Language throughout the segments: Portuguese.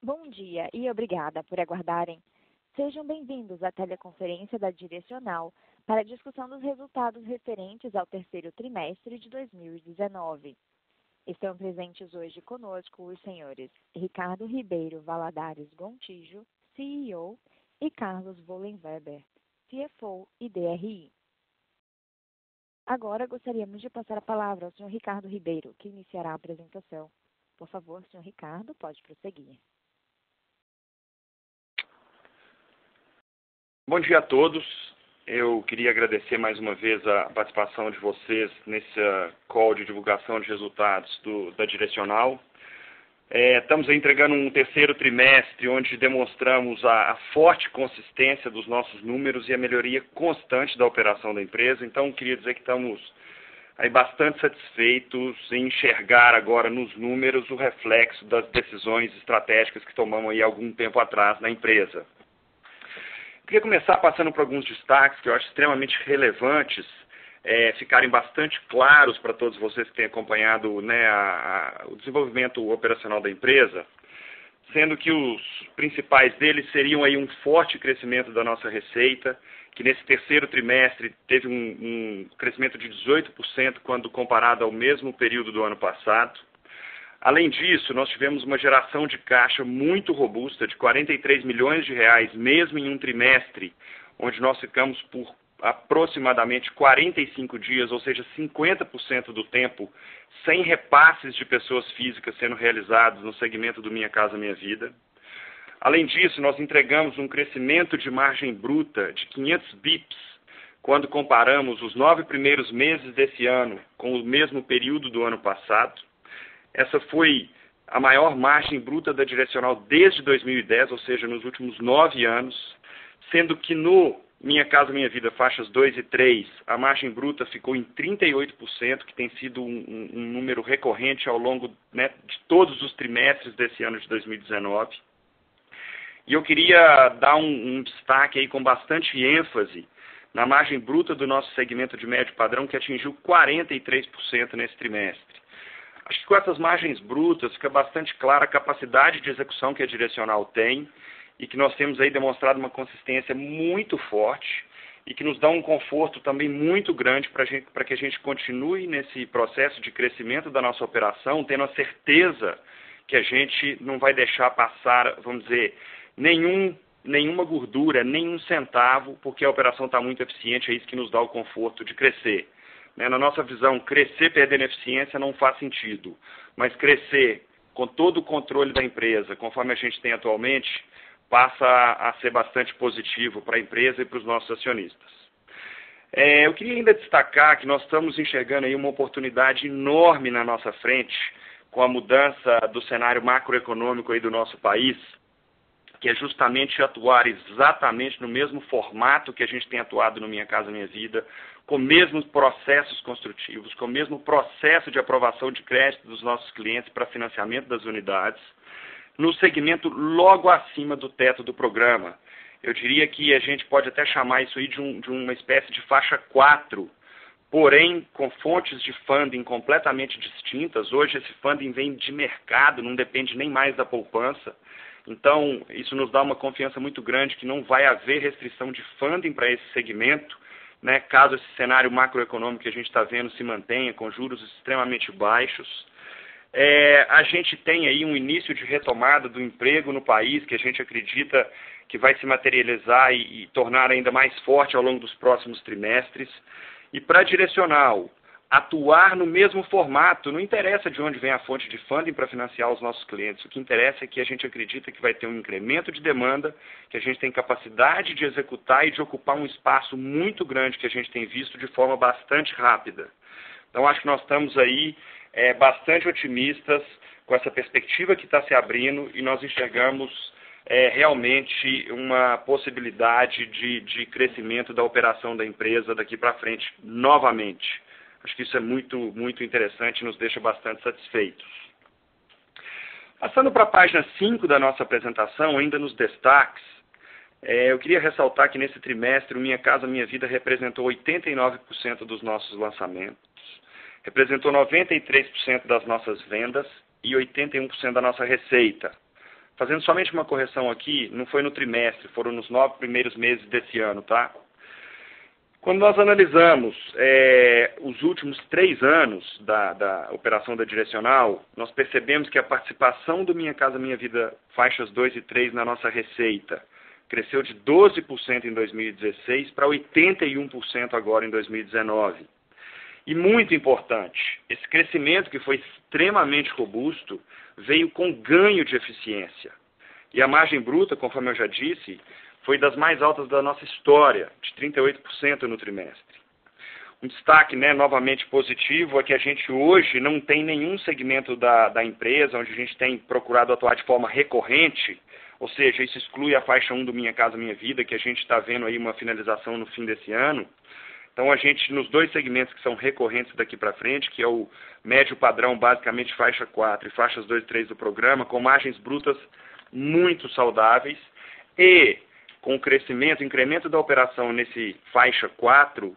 Bom dia e obrigada por aguardarem. Sejam bem-vindos à teleconferência da Direcional para a discussão dos resultados referentes ao terceiro trimestre de 2019. Estão presentes hoje conosco os senhores Ricardo Ribeiro Valadares Gontijo, CEO, e Carlos Vollenweber, CFO e DRI. Agora gostaríamos de passar a palavra ao senhor Ricardo Ribeiro, que iniciará a apresentação. Por favor, senhor Ricardo, pode prosseguir. Bom dia a todos. Eu queria agradecer mais uma vez a participação de vocês nesse call de divulgação de resultados da Direcional. Estamos entregando um terceiro trimestre onde demonstramos a forte consistência dos nossos números e a melhoria constante da operação da empresa. Então, queria dizer que estamos aí bastante satisfeitos em enxergar agora nos números o reflexo das decisões estratégicas que tomamos aí algum tempo atrás na empresa. Queria começar passando por alguns destaques que eu acho extremamente relevantes, ficarem bastante claros para todos vocês que têm acompanhado o desenvolvimento operacional da empresa, sendo que os principais deles seriam aí um forte crescimento da nossa receita, que nesse terceiro trimestre teve um crescimento de 18% quando comparado ao mesmo período do ano passado. Além disso, nós tivemos uma geração de caixa muito robusta, de 43 milhões de reais, mesmo em um trimestre, onde nós ficamos por aproximadamente 45 dias, ou seja, 50% do tempo, sem repasses de pessoas físicas sendo realizados no segmento do Minha Casa Minha Vida. Além disso, nós entregamos um crescimento de margem bruta de 500 bips, quando comparamos os 9 primeiros meses desse ano com o mesmo período do ano passado. Essa foi a maior margem bruta da Direcional desde 2010, ou seja, nos últimos 9 anos, sendo que no Minha Casa Minha Vida, faixas 2 e 3, a margem bruta ficou em 38%, que tem sido um número recorrente ao longo de todos os trimestres desse ano de 2019. E eu queria dar um destaque aí com bastante ênfase na margem bruta do nosso segmento de médio padrão, que atingiu 43% nesse trimestre. Acho que com essas margens brutas fica bastante clara a capacidade de execução que a Direcional tem e que nós temos aí demonstrado uma consistência muito forte e que nos dá um conforto também muito grande para que a gente continue nesse processo de crescimento da nossa operação, tendo a certeza que a gente não vai deixar passar, vamos dizer, nenhuma gordura, nenhum centavo, porque a operação está muito eficiente, é isso que nos dá o conforto de crescer. Na nossa visão, crescer perdendo eficiência não faz sentido, mas crescer com todo o controle da empresa, conforme a gente tem atualmente, passa a ser bastante positivo para a empresa e para os nossos acionistas. Eu queria ainda destacar que nós estamos enxergando aí uma oportunidade enorme na nossa frente com a mudança do cenário macroeconômico aí do nosso país, que é justamente atuar exatamente no mesmo formato que a gente tem atuado no Minha Casa Minha Vida, com os mesmos processos construtivos, com o mesmo processo de aprovação de crédito dos nossos clientes para financiamento das unidades, no segmento logo acima do teto do programa. Eu diria que a gente pode até chamar isso aí de uma espécie de faixa 4, porém com fontes de funding completamente distintas. Hoje esse funding vem de mercado, não depende nem mais da poupança. Então, isso nos dá uma confiança muito grande que não vai haver restrição de funding para esse segmento, caso esse cenário macroeconômico que a gente está vendo se mantenha com juros extremamente baixos. A gente tem aí um início de retomada do emprego no país, que a gente acredita que vai se materializar e tornar ainda mais forte ao longo dos próximos trimestres. E para Direcional, atuar no mesmo formato, não interessa de onde vem a fonte de funding para financiar os nossos clientes. O que interessa é que a gente acredita que vai ter um incremento de demanda, que a gente tem capacidade de executar e de ocupar um espaço muito grande que a gente tem visto de forma bastante rápida. Então, acho que nós estamos aí bastante otimistas com essa perspectiva que está se abrindo e nós enxergamos realmente uma possibilidade de crescimento da operação da empresa daqui para frente novamente. Acho que isso é muito, muito interessante e nos deixa bastante satisfeitos. Passando para a página 5 da nossa apresentação, ainda nos destaques, eu queria ressaltar que nesse trimestre o Minha Casa Minha Vida representou 89% dos nossos lançamentos, representou 93% das nossas vendas e 81% da nossa receita. fazendo somente uma correção aqui, não foi no trimestre, foram nos 9 primeiros meses desse ano, tá? Quando nós analisamos os últimos 3 anos da operação da Direcional, nós percebemos que a participação do Minha Casa Minha Vida faixas 2 e 3 na nossa receita cresceu de 12% em 2016 para 81% agora em 2019. E muito importante, esse crescimento que foi extremamente robusto veio com ganho de eficiência. E a margem bruta, conforme eu já disse, foi das mais altas da nossa história, de 38% no trimestre. Um destaque, novamente positivo, é que a gente hoje não tem nenhum segmento da empresa onde a gente tem procurado atuar de forma recorrente, ou seja, isso exclui a faixa 1 do Minha Casa Minha Vida, que a gente está vendo aí uma finalização no fim desse ano. Então, a gente, nos 2 segmentos que são recorrentes daqui para frente, que é o médio padrão, basicamente faixa 4 e faixas 2 e 3 do programa, com margens brutas muito saudáveis e com o crescimento, incremento da operação nesse faixa 4,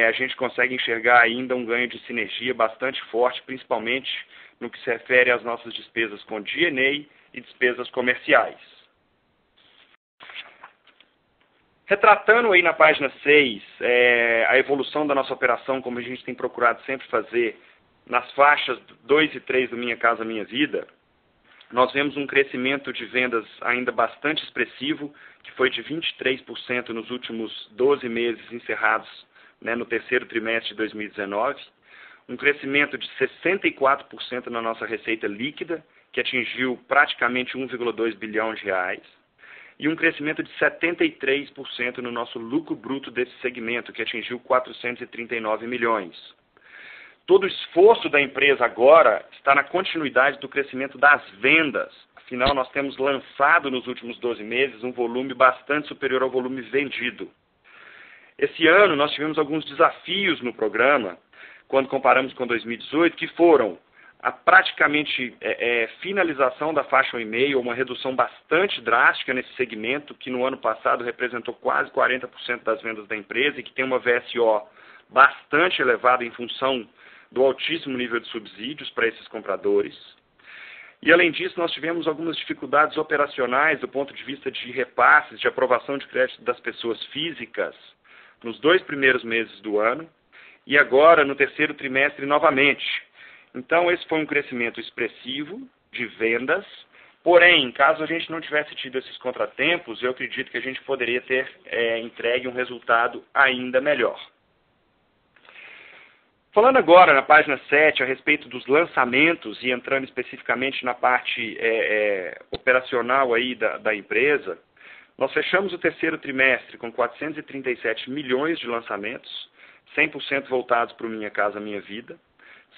a gente consegue enxergar ainda um ganho de sinergia bastante forte, principalmente no que se refere às nossas despesas com D&A e despesas comerciais. Retratando aí na página 6 a evolução da nossa operação, como a gente tem procurado sempre fazer, nas faixas 2 e 3 do Minha Casa Minha Vida, nós vemos um crescimento de vendas ainda bastante expressivo, que foi de 23% nos últimos 12 meses encerrados no terceiro trimestre de 2019, um crescimento de 64% na nossa receita líquida, que atingiu praticamente 1,2 bilhão de reais, e um crescimento de 73% no nosso lucro bruto desse segmento, que atingiu 439 milhões. Todo o esforço da empresa agora está na continuidade do crescimento das vendas. Afinal, nós temos lançado nos últimos 12 meses um volume bastante superior ao volume vendido. Esse ano nós tivemos alguns desafios no programa, quando comparamos com 2018, que foram a praticamente finalização da faixa 1,5, uma redução bastante drástica nesse segmento, que no ano passado representou quase 40% das vendas da empresa e que tem uma VSO bastante elevada em função do altíssimo nível de subsídios para esses compradores. E, além disso, nós tivemos algumas dificuldades operacionais do ponto de vista de repasses, de aprovação de crédito das pessoas físicas nos 2 primeiros meses do ano e agora no terceiro trimestre novamente. Então, esse foi um crescimento expressivo de vendas, porém, caso a gente não tivesse tido esses contratempos, eu acredito que a gente poderia ter entregue um resultado ainda melhor. Falando agora na página 7 a respeito dos lançamentos e entrando especificamente na parte operacional aí da empresa, nós fechamos o terceiro trimestre com 437 milhões de lançamentos, 100% voltados para o Minha Casa Minha Vida,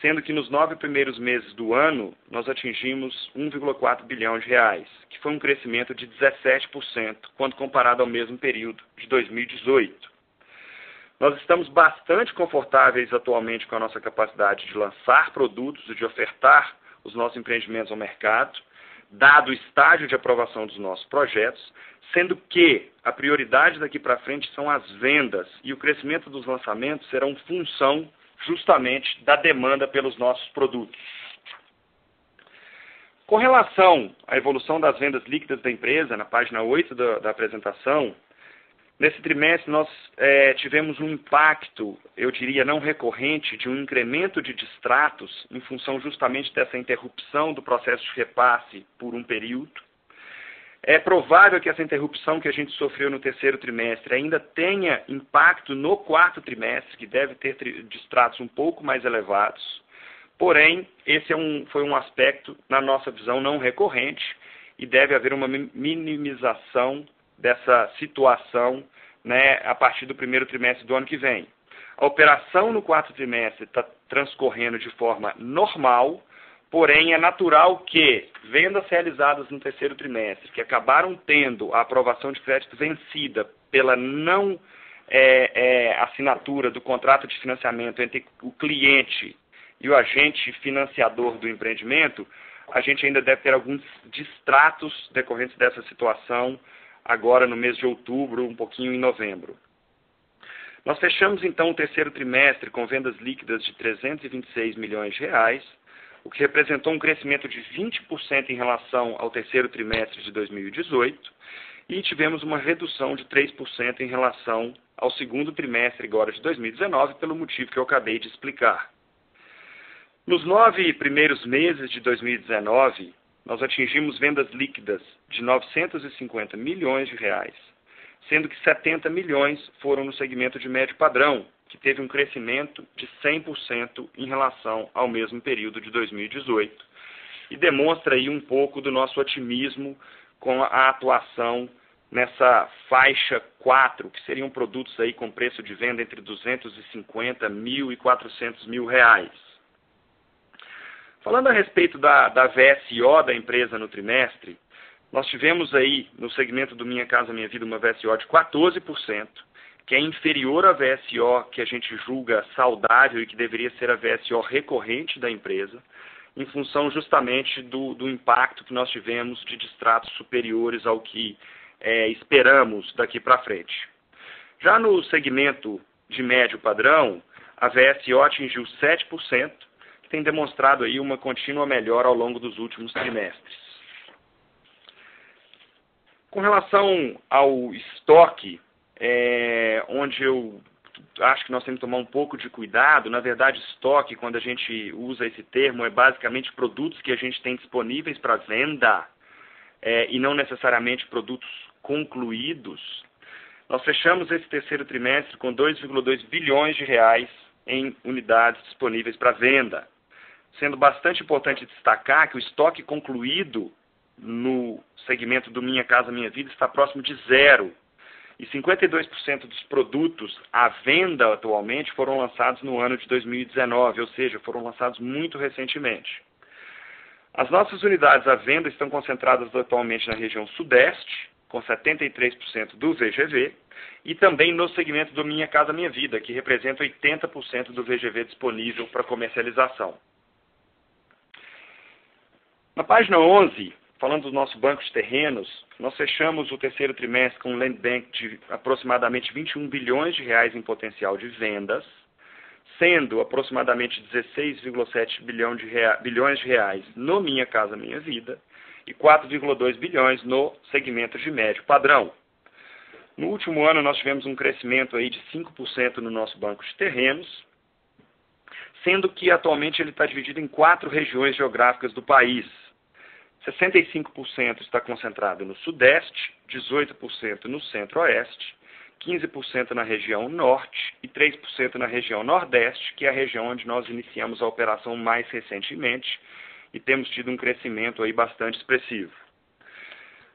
sendo que nos 9 primeiros meses do ano nós atingimos 1,4 bilhão de reais, que foi um crescimento de 17% quando comparado ao mesmo período de 2018. Nós estamos bastante confortáveis atualmente com a nossa capacidade de lançar produtos e de ofertar os nossos empreendimentos ao mercado, dado o estágio de aprovação dos nossos projetos, sendo que a prioridade daqui para frente são as vendas e o crescimento dos lançamentos serão função justamente da demanda pelos nossos produtos. Com relação à evolução das vendas líquidas da empresa, na página 8 da apresentação, nesse trimestre nós tivemos um impacto, eu diria não recorrente, de um incremento de distratos em função justamente dessa interrupção do processo de repasse por um período. É provável que essa interrupção que a gente sofreu no terceiro trimestre ainda tenha impacto no quarto trimestre, que deve ter distratos um pouco mais elevados. Porém, esse foi um aspecto, na nossa visão, não recorrente e deve haver uma minimização dessa situação a partir do primeiro trimestre do ano que vem. A operação no quarto trimestre está transcorrendo de forma normal, porém é natural que vendas realizadas no terceiro trimestre, que acabaram tendo a aprovação de crédito vencida pela não assinatura do contrato de financiamento entre o cliente e o agente financiador do empreendimento, a gente ainda deve ter alguns distratos decorrentes dessa situação agora no mês de outubro, um pouquinho em novembro. Nós fechamos então o terceiro trimestre com vendas líquidas de 326 milhões de reais, o que representou um crescimento de 20% em relação ao terceiro trimestre de 2018, e tivemos uma redução de 3% em relação ao segundo trimestre agora de 2019, pelo motivo que eu acabei de explicar. Nos 9 primeiros meses de 2019, nós atingimos vendas líquidas de 950 milhões de reais, sendo que 70 milhões foram no segmento de médio padrão, que teve um crescimento de 100% em relação ao mesmo período de 2018, e demonstra aí um pouco do nosso otimismo com a atuação nessa faixa 4, que seriam produtos aí com preço de venda entre 250 mil e 400 mil reais. Falando a respeito da VSO da empresa no trimestre, nós tivemos aí no segmento do Minha Casa Minha Vida uma VSO de 14%, que é inferior à VSO que a gente julga saudável e que deveria ser a VSO recorrente da empresa, em função justamente do impacto que nós tivemos de distratos superiores ao que esperamos daqui para frente. Já no segmento de médio padrão, a VSO atingiu 7%, que tem demonstrado aí uma contínua melhora ao longo dos últimos trimestres. Com relação ao estoque, onde eu acho que nós temos que tomar um pouco de cuidado, na verdade estoque, quando a gente usa esse termo, é basicamente produtos que a gente tem disponíveis para venda, e não necessariamente produtos concluídos. Nós fechamos esse terceiro trimestre com 2,2 bilhões de reais em unidades disponíveis para venda, sendo bastante importante destacar que o estoque concluído no segmento do Minha Casa Minha Vida está próximo de zero, e 52% dos produtos à venda atualmente foram lançados no ano de 2019, ou seja, foram lançados muito recentemente. As nossas unidades à venda estão concentradas atualmente na região sudeste, com 73% do VGV, e também no segmento do Minha Casa Minha Vida, que representa 80% do VGV disponível para comercialização. Na página 11, falando do nosso banco de terrenos, nós fechamos o terceiro trimestre com um land bank de aproximadamente 21 bilhões de reais em potencial de vendas, sendo aproximadamente 16,7 bilhões de reais no Minha Casa Minha Vida e 4,2 bilhões no segmento de médio padrão. No último ano, nós tivemos um crescimento aí de 5% no nosso banco de terrenos, sendo que atualmente ele está dividido em 4 regiões geográficas do país. 65% está concentrado no Sudeste, 18% no Centro-Oeste, 15% na região Norte e 3% na região Nordeste, que é a região onde nós iniciamos a operação mais recentemente e temos tido um crescimento aí bastante expressivo.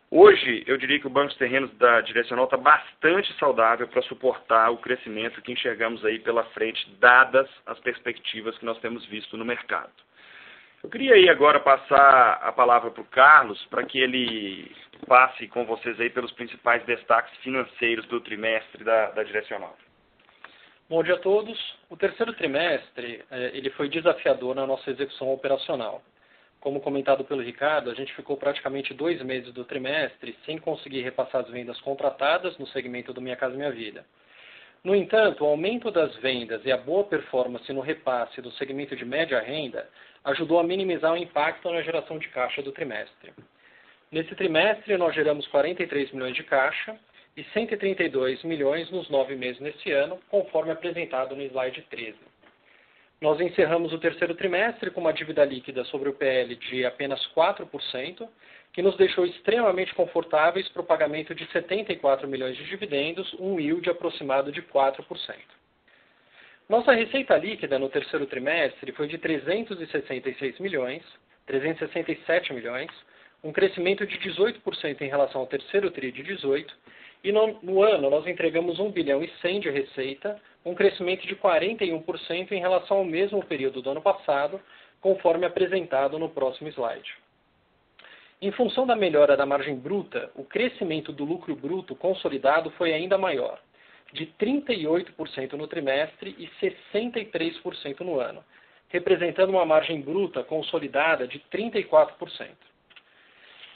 Hoje, eu diria que o Banco de Terrenos da Direcional está bastante saudável para suportar o crescimento que enxergamos aí pela frente, dadas as perspectivas que nós temos visto no mercado. Eu queria aí agora passar a palavra para o Carlos, para que ele passe com vocês aí pelos principais destaques financeiros do trimestre da Direcional. Bom dia a todos. O terceiro trimestre ele foi desafiador na nossa execução operacional. Como comentado pelo Ricardo, a gente ficou praticamente 2 meses do trimestre sem conseguir repassar as vendas contratadas no segmento do Minha Casa Minha Vida. No entanto, o aumento das vendas e a boa performance no repasse do segmento de média renda ajudou a minimizar o impacto na geração de caixa do trimestre. Nesse trimestre, nós geramos 43 milhões de caixa e 132 milhões nos 9 meses nesse ano, conforme apresentado no slide 13. Nós encerramos o terceiro trimestre com uma dívida líquida sobre o PL de apenas 4%, que nos deixou extremamente confortáveis para o pagamento de 74 milhões de dividendos, um yield aproximado de 4%. Nossa receita líquida no terceiro trimestre foi de 367 milhões, um crescimento de 18% em relação ao terceiro TRI de 18, e no ano nós entregamos 1 bilhão e 100 de receita, um crescimento de 41% em relação ao mesmo período do ano passado, conforme apresentado no próximo slide. Em função da melhora da margem bruta, o crescimento do lucro bruto consolidado foi ainda maior, de 38% no trimestre e 63% no ano, representando uma margem bruta consolidada de 34%.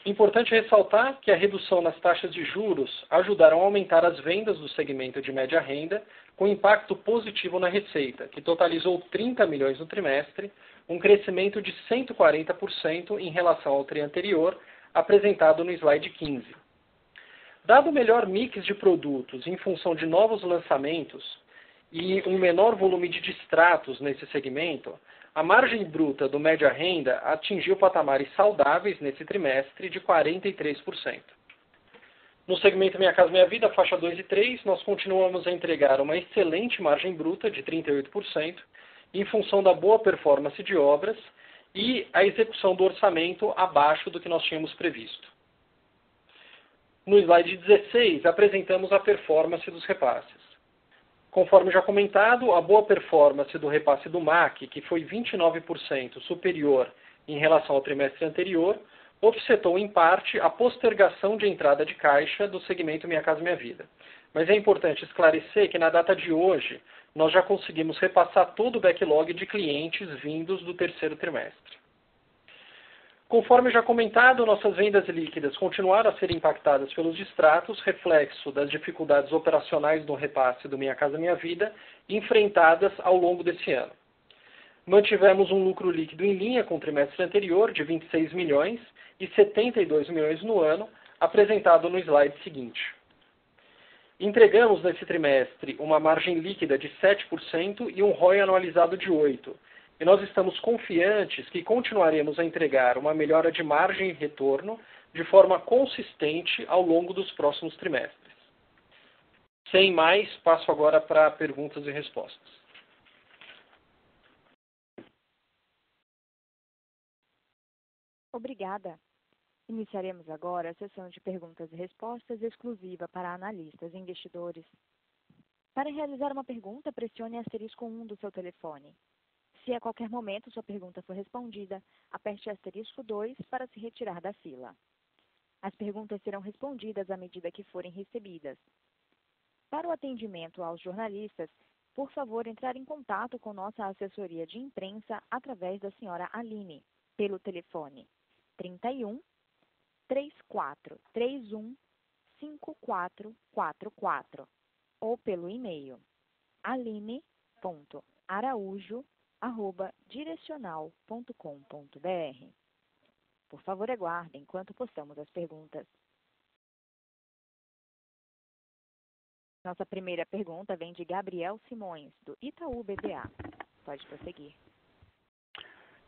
Importante ressaltar que a redução nas taxas de juros ajudaram a aumentar as vendas do segmento de média renda, com impacto positivo na receita, que totalizou 30 milhões no trimestre, um crescimento de 140% em relação ao TRI anterior, apresentado no slide 15. Dado o melhor mix de produtos em função de novos lançamentos e um menor volume de distratos nesse segmento, a margem bruta do média renda atingiu patamares saudáveis nesse trimestre de 43%. No segmento Minha Casa Minha Vida, faixa 2 e 3, nós continuamos a entregar uma excelente margem bruta de 38%, em função da boa performance de obras e a execução do orçamento abaixo do que nós tínhamos previsto. No slide 16, apresentamos a performance dos repasses. Conforme já comentado, a boa performance do repasse do MAC, que foi 29% superior em relação ao trimestre anterior, offsetou em parte a postergação de entrada de caixa do segmento Minha Casa Minha Vida. Mas é importante esclarecer que na data de hoje, nós já conseguimos repassar todo o backlog de clientes vindos do terceiro trimestre. Conforme já comentado, nossas vendas líquidas continuaram a ser impactadas pelos distratos, reflexo das dificuldades operacionais no repasse do Minha Casa Minha Vida, enfrentadas ao longo desse ano. Mantivemos um lucro líquido em linha com o trimestre anterior, de 26 milhões e 72 milhões no ano, apresentado no slide seguinte. Entregamos nesse trimestre uma margem líquida de 7% e um ROI anualizado de 8%. E nós estamos confiantes que continuaremos a entregar uma melhora de margem e retorno de forma consistente ao longo dos próximos trimestres. Sem mais, passo agora para perguntas e respostas. Obrigada. Iniciaremos agora a sessão de perguntas e respostas exclusiva para analistas e investidores. Para realizar uma pergunta, pressione asterisco 1 do seu telefone. Se a qualquer momento sua pergunta for respondida, aperte asterisco 2 para se retirar da fila. As perguntas serão respondidas à medida que forem recebidas. Para o atendimento aos jornalistas, por favor, entrar em contato com nossa assessoria de imprensa através da senhora Aline, pelo telefone 31 3431 5444 ou pelo e-mail aline.araujo@direcional.com.br. Por favor, aguardem enquanto postamos as perguntas. Nossa primeira pergunta vem de Gabriel Simões, do Itaú BBA. Pode prosseguir.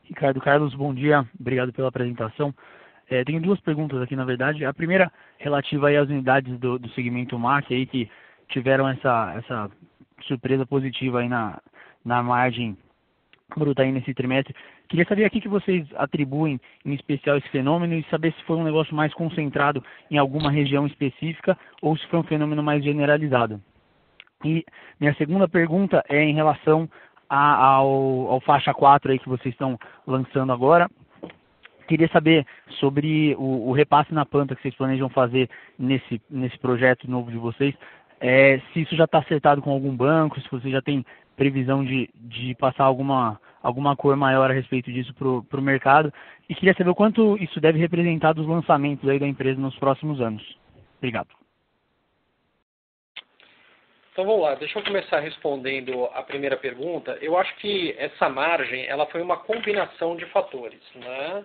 Ricardo Carlos, bom dia. Obrigado pela apresentação. Tenho duas perguntas aqui, na verdade. A primeira, relativa aí às unidades do segmento MAC, aí, que tiveram essa surpresa positiva aí na margem bruta aí nesse trimestre. Queria saber aqui que vocês atribuem em especial esse fenômeno e saber se foi um negócio mais concentrado em alguma região específica ou se foi um fenômeno mais generalizado. E minha segunda pergunta é em relação ao faixa 4 aí que vocês estão lançando agora. Queria saber sobre o repasse na planta que vocês planejam fazer nesse projeto novo de vocês, se isso já está acertado com algum banco, se você já tem previsão de passar alguma cor maior a respeito disso para o mercado. E queria saber o quanto isso deve representar dos lançamentos aí da empresa nos próximos anos. Obrigado. Então vamos lá, deixa eu começar respondendo a primeira pergunta. Eu acho que essa margem ela foi uma combinação de fatores, né?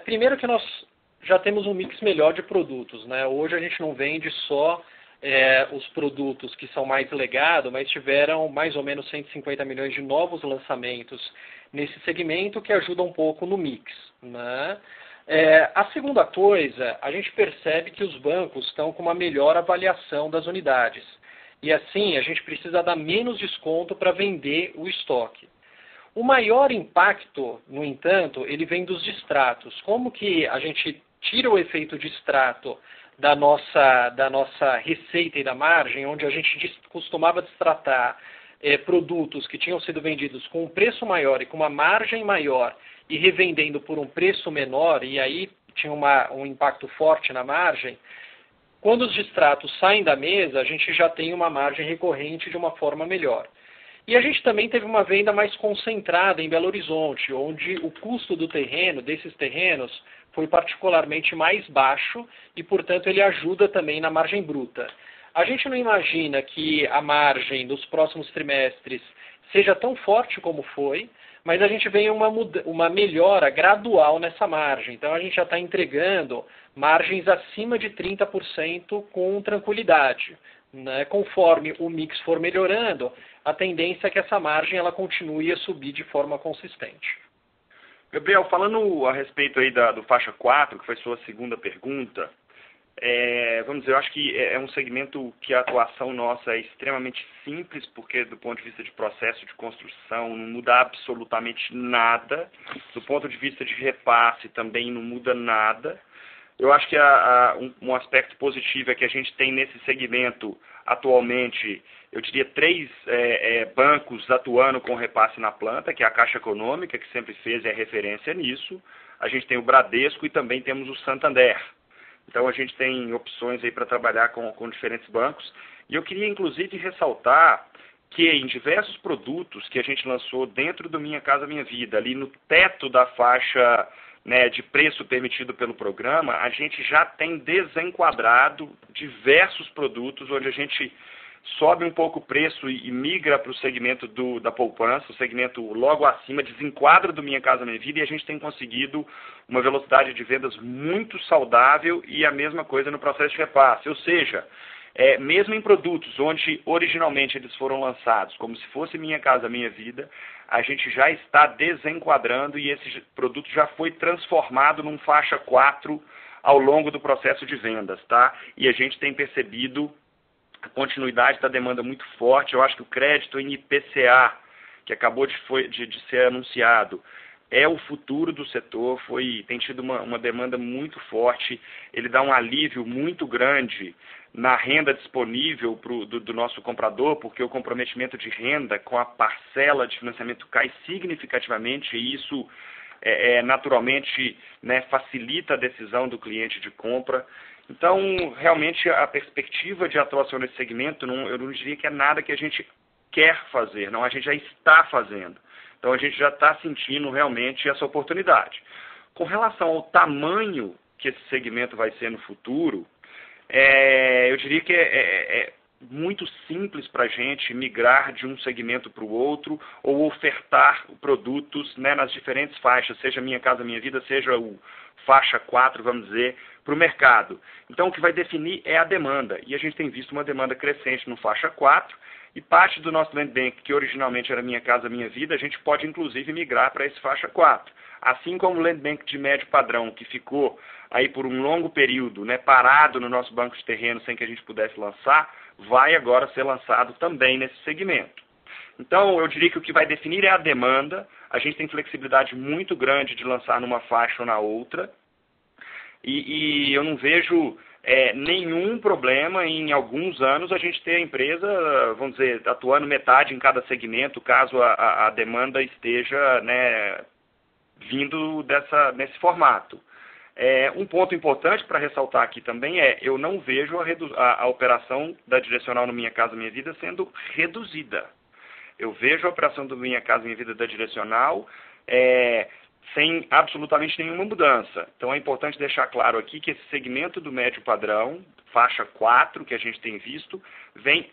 Primeiro que nós já temos um mix melhor de produtos, né? Hoje a gente não vende só os produtos que são mais legados, mas tiveram mais ou menos 150 milhões de novos lançamentos nesse segmento que ajuda um pouco no mix, né? A segunda coisa, a gente percebe que os bancos estão com uma melhor avaliação das unidades. E assim, a gente precisa dar menos desconto para vender o estoque. O maior impacto, no entanto, ele vem dos distratos. Como que a gente tira o efeito de distrato da nossa receita e da margem, onde a gente costumava distratar produtos que tinham sido vendidos com um preço maior e com uma margem maior e revendendo por um preço menor, e aí tinha um impacto forte na margem. Quando os distratos saem da mesa, a gente já tem uma margem recorrente de uma forma melhor. E a gente também teve uma venda mais concentrada em Belo Horizonte, onde o custo do terreno, desses terrenos, foi particularmente mais baixo e, portanto, ele ajuda também na margem bruta. A gente não imagina que a margem dos próximos trimestres seja tão forte como foi, mas a gente vê uma melhora gradual nessa margem. Então, a gente já está entregando margens acima de 30% com tranquilidade. Né? Conforme o mix for melhorando, a tendência é que essa margem ela continue a subir de forma consistente. Gabriel, falando a respeito aí do faixa 4, que foi sua segunda pergunta, vamos dizer, eu acho que é um segmento que a atuação nossa é extremamente simples, porque do ponto de vista de processo de construção não muda absolutamente nada, do ponto de vista de repasse também não muda nada. Eu acho que um aspecto positivo é que a gente tem nesse segmento atualmente, eu diria, 3 bancos atuando com repasse na planta, que é a Caixa Econômica, que sempre fez e é referência nisso. A gente tem o Bradesco e também temos o Santander. Então, a gente tem opções aí para trabalhar com diferentes bancos. E eu queria, inclusive, ressaltar que em diversos produtos que a gente lançou dentro do Minha Casa Minha Vida, ali no teto da faixa, né, de preço permitido pelo programa, a gente já tem desenquadrado diversos produtos onde a gente sobe um pouco o preço e migra para o segmento da poupança, o segmento logo acima, desenquadra do Minha Casa Minha Vida, e a gente tem conseguido uma velocidade de vendas muito saudável e a mesma coisa no processo de repasse. Ou seja, mesmo em produtos onde originalmente eles foram lançados como se fosse Minha Casa Minha Vida, a gente já está desenquadrando e esse produto já foi transformado num faixa 4 ao longo do processo de vendas, tá? E a gente tem percebido a continuidade da demanda muito forte. Eu acho que o crédito em IPCA, que acabou de ser anunciado, é o futuro do setor, tem tido uma demanda muito forte, ele dá um alívio muito grande na renda disponível do nosso comprador, porque o comprometimento de renda com a parcela de financiamento cai significativamente e isso naturalmente, né, facilita a decisão do cliente de compra. Então, realmente, a perspectiva de atuação nesse segmento, eu não diria que é nada que a gente quer fazer, não, a gente já está fazendo. Então, a gente já está sentindo realmente essa oportunidade. Com relação ao tamanho que esse segmento vai ser no futuro, eu diria que é muito simples para a gente migrar de um segmento para o outro ou ofertar produtos, né, nas diferentes faixas, seja Minha Casa Minha Vida, seja o faixa 4, vamos dizer, para o mercado. Então, o que vai definir é a demanda. E a gente tem visto uma demanda crescente no faixa 4 e parte do nosso Land Bank, que originalmente era Minha Casa Minha Vida, a gente pode, inclusive, migrar para esse faixa 4. Assim como o Land Bank de médio padrão, que ficou aí por um longo período, né, parado no nosso banco de terreno sem que a gente pudesse lançar, vai agora ser lançado também nesse segmento. Então, eu diria que o que vai definir é a demanda. A gente tem flexibilidade muito grande de lançar numa faixa ou na outra. E eu não vejo nenhum problema em alguns anos a gente ter a empresa, vamos dizer, atuando metade em cada segmento, caso a demanda esteja, né, vindo nesse formato. Um ponto importante para ressaltar aqui também eu não vejo a operação da Direcional no Minha Casa Minha Vida sendo reduzida. Eu vejo a operação do Minha Casa Minha Vida da Direcional sem absolutamente nenhuma mudança. Então, é importante deixar claro aqui que esse segmento do médio padrão, faixa 4, que a gente tem visto, vem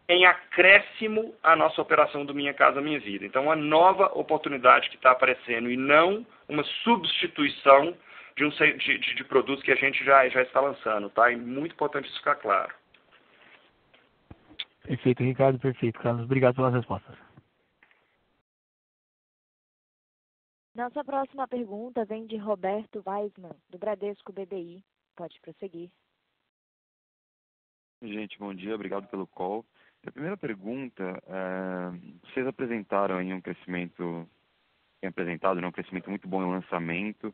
em acréscimo à nossa operação do Minha Casa Minha Vida. Então, uma nova oportunidade que está aparecendo e não uma substituição de produtos que a gente já está lançando, tá? É muito importante isso ficar claro. Perfeito, Ricardo, perfeito, Carlos. Obrigado pelas respostas. Nossa próxima pergunta vem de Roberto Weisman, do Bradesco BBI. Pode prosseguir. Gente, bom dia, obrigado pelo call. A primeira pergunta, vocês apresentaram aí um crescimento muito bom em lançamento,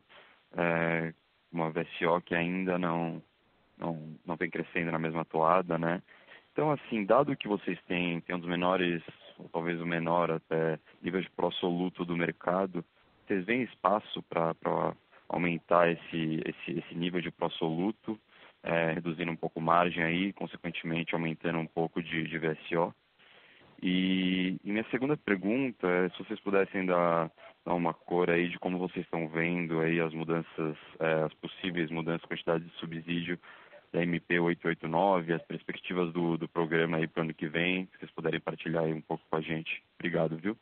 uma VSO que ainda não vem crescendo na mesma toada, né? Então, assim, dado que vocês têm um dos menores, ou talvez o menor até, nível de pró-soluto do mercado, vocês veem espaço para aumentar esse nível de pró-soluto, reduzindo um pouco margem aí, consequentemente aumentando um pouco de VSO? E minha segunda pergunta é se vocês pudessem dar uma cor aí de como vocês estão vendo aí as mudanças, as possíveis mudanças de quantidade de subsídio da MP 889, as perspectivas do programa aí para o ano que vem, se vocês puderem partilhar aí um pouco com a gente. Obrigado, viu?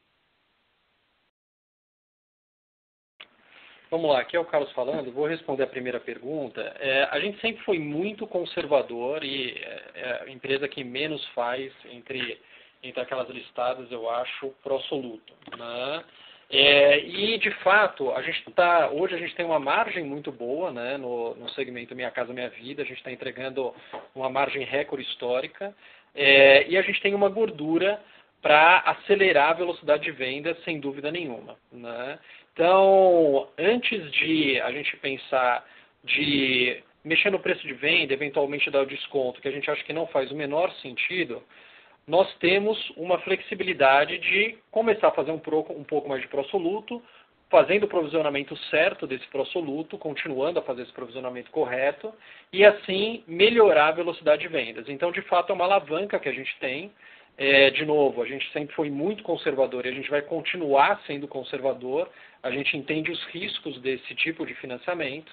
Vamos lá, aqui é o Carlos falando, vou responder a primeira pergunta. A gente sempre foi muito conservador e é a empresa que menos faz entre aquelas listadas, eu acho, pro soluto, né? E, de fato, hoje a gente tem uma margem muito boa, né, no segmento Minha Casa Minha Vida, a gente está entregando uma margem recorde histórica, e a gente tem uma gordura para acelerar a velocidade de venda, sem dúvida nenhuma, né? Então, antes de a gente pensar de mexer no preço de venda, eventualmente dar o desconto, que a gente acha que não faz o menor sentido, nós temos uma flexibilidade de começar a fazer um pouco mais de pró-soluto, fazendo o provisionamento certo desse pró-soluto, continuando a fazer esse provisionamento correto, e assim melhorar a velocidade de vendas. Então, de fato, é uma alavanca que a gente tem. De novo, a gente sempre foi muito conservador e a gente vai continuar sendo conservador. A gente entende os riscos desse tipo de financiamento,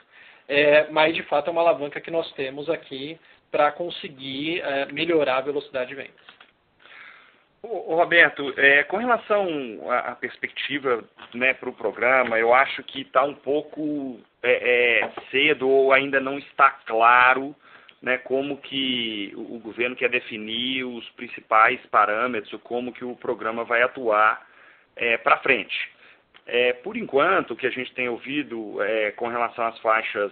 mas de fato é uma alavanca que nós temos aqui para conseguir melhorar a velocidade de vendas. Ô Roberto, com relação à perspectiva, né, para o programa, eu acho que está um pouco cedo ou ainda não está claro, né, como que o governo quer definir os principais parâmetros, ou como que o programa vai atuar para frente. Por enquanto, o que a gente tem ouvido com relação às faixas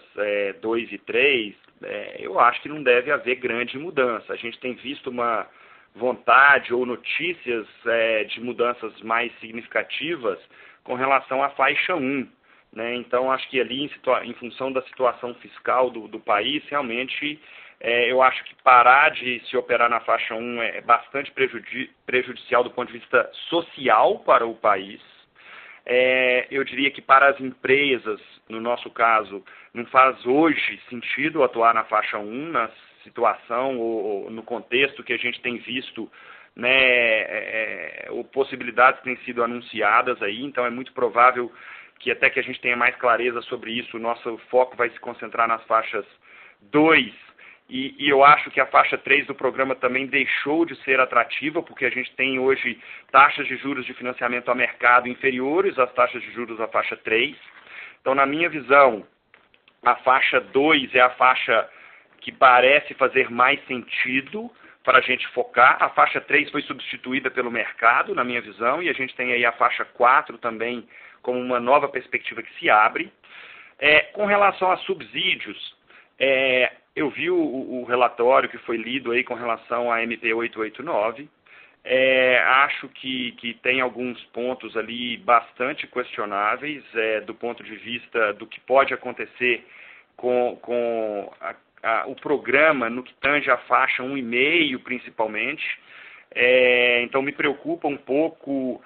2 e 3, eu acho que não deve haver grande mudança. A gente tem visto uma vontade ou notícias de mudanças mais significativas com relação à faixa 1. Né? Então, acho que ali, em função da situação fiscal do país, realmente, eu acho que parar de se operar na faixa 1 é bastante prejudicial do ponto de vista social para o país. Eu diria que para as empresas, no nosso caso, não faz hoje sentido atuar na faixa 1, na situação ou no contexto que a gente tem visto, né, possibilidades têm sido anunciadas aí, então é muito provável que até que a gente tenha mais clareza sobre isso, o nosso foco vai se concentrar nas faixas 2, e eu acho que a faixa 3 do programa também deixou de ser atrativa, porque a gente tem hoje taxas de juros de financiamento a mercado inferiores às taxas de juros da faixa 3. Então, na minha visão, a faixa 2 é a faixa que parece fazer mais sentido para a gente focar. A faixa 3 foi substituída pelo mercado, na minha visão, e a gente tem aí a faixa 4 também como uma nova perspectiva que se abre. Com relação a subsídios, eu vi o relatório que foi lido aí com relação à MP 889. Acho que tem alguns pontos ali bastante questionáveis do ponto de vista do que pode acontecer com o programa no que tange a faixa 1,5 principalmente. Então me preocupa um pouco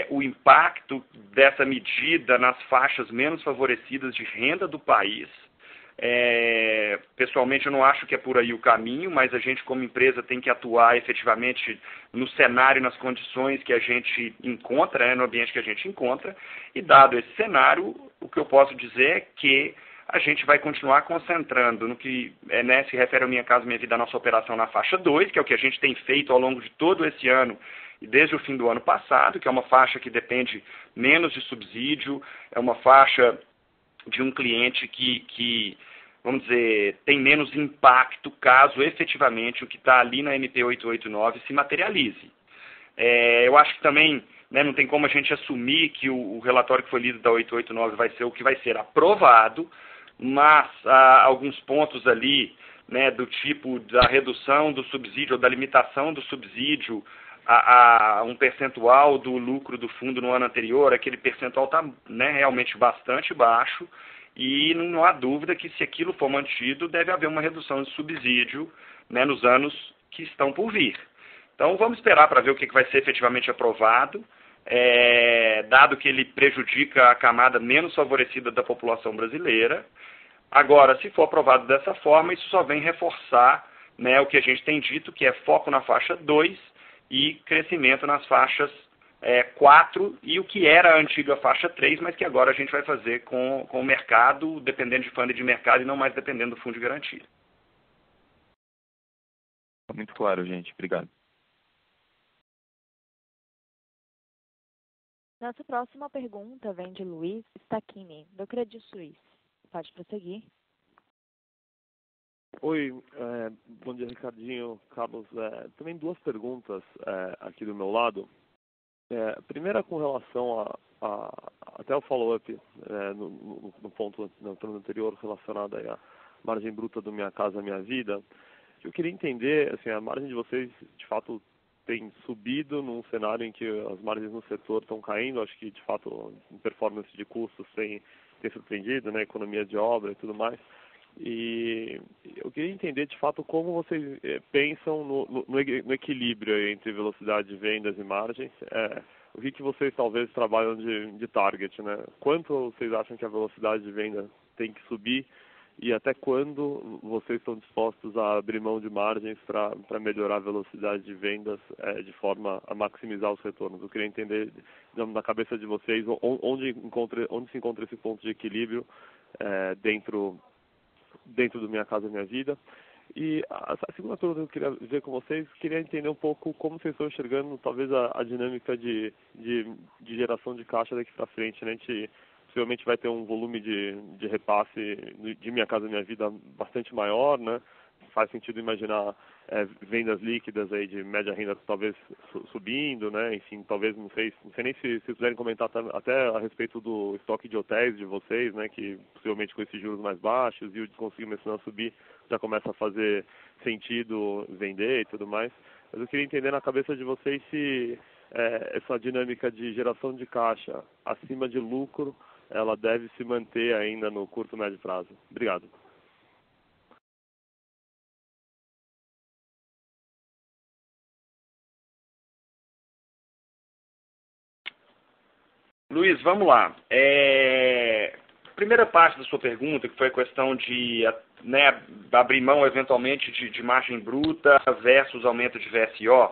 o impacto dessa medida nas faixas menos favorecidas de renda do país. Pessoalmente eu não acho que é por aí o caminho, mas a gente como empresa tem que atuar efetivamente no cenário, nas condições que a gente encontra, no ambiente que a gente encontra, e dado esse cenário, o que eu posso dizer é que a gente vai continuar concentrando no que se refere ao Minha Casa Minha Vida, a nossa operação na faixa 2, que é o que a gente tem feito ao longo de todo esse ano e desde o fim do ano passado, que é uma faixa que depende menos de subsídio, é uma faixa de um cliente que, vamos dizer, tem menos impacto caso efetivamente o que está ali na MP 889 se materialize. Eu acho que também não tem como a gente assumir que o relatório que foi lido da 889 vai ser o que vai ser aprovado, mas há alguns pontos ali, do tipo da redução do subsídio ou da limitação do subsídio a um percentual do lucro do fundo no ano anterior, aquele percentual está realmente bastante baixo e não há dúvida que se aquilo for mantido deve haver uma redução de subsídio nos anos que estão por vir. Então vamos esperar para ver o que vai ser efetivamente aprovado, dado que ele prejudica a camada menos favorecida da população brasileira. Agora, se for aprovado dessa forma, isso só vem reforçar o que a gente tem dito, que é foco na faixa 2 e crescimento nas faixas 4 e o que era a antiga faixa 3, mas que agora a gente vai fazer com o mercado, dependendo de fundo de mercado e não mais dependendo do fundo de garantia. Muito claro, gente. Obrigado. Nossa próxima pergunta vem de Luiz Stacchini, do Credit Suisse. Pode prosseguir. Oi, bom dia, Ricardinho, Carlos. Também duas perguntas aqui do meu lado. A primeira com relação até o follow-up no ponto anterior relacionado aí à margem bruta do Minha Casa Minha Vida. Eu queria entender, assim, a margem de vocês, de fato, tem subido num cenário em que as margens no setor estão caindo. Acho que, de fato, a performance de custos tem surpreendido, né, economia de obra e tudo mais. E eu queria entender, de fato, como vocês pensam no equilíbrio entre velocidade de vendas e margens. O que vocês talvez trabalham de target, né? Quanto vocês acham que a velocidade de venda tem que subir e até quando vocês estão dispostos a abrir mão de margens para melhorar a velocidade de vendas de forma a maximizar os retornos? Eu queria entender, digamos, na cabeça de vocês onde se encontra esse ponto de equilíbrio dentro do Minha Casa Minha Vida. E a segunda pergunta que eu queria ver com vocês, queria entender um pouco como vocês estão enxergando talvez a dinâmica de geração de caixa daqui para frente, né? A gente possivelmente vai ter um volume de repasse de Minha Casa Minha Vida bastante maior, né? Faz sentido imaginar vendas líquidas aí de média renda talvez subindo, né? Enfim, talvez, não sei nem se vocês puderem comentar até a respeito do estoque de hotéis de vocês, né? Que possivelmente com esses juros mais baixos e o desconsigo começando a subir, já começa a fazer sentido vender e tudo mais. Mas eu queria entender na cabeça de vocês se essa dinâmica de geração de caixa acima de lucro, ela deve se manter ainda no curto e médio prazo. Obrigado. Luiz, vamos lá. Primeira parte da sua pergunta, que foi a questão de abrir mão eventualmente de margem bruta versus aumento de VSO.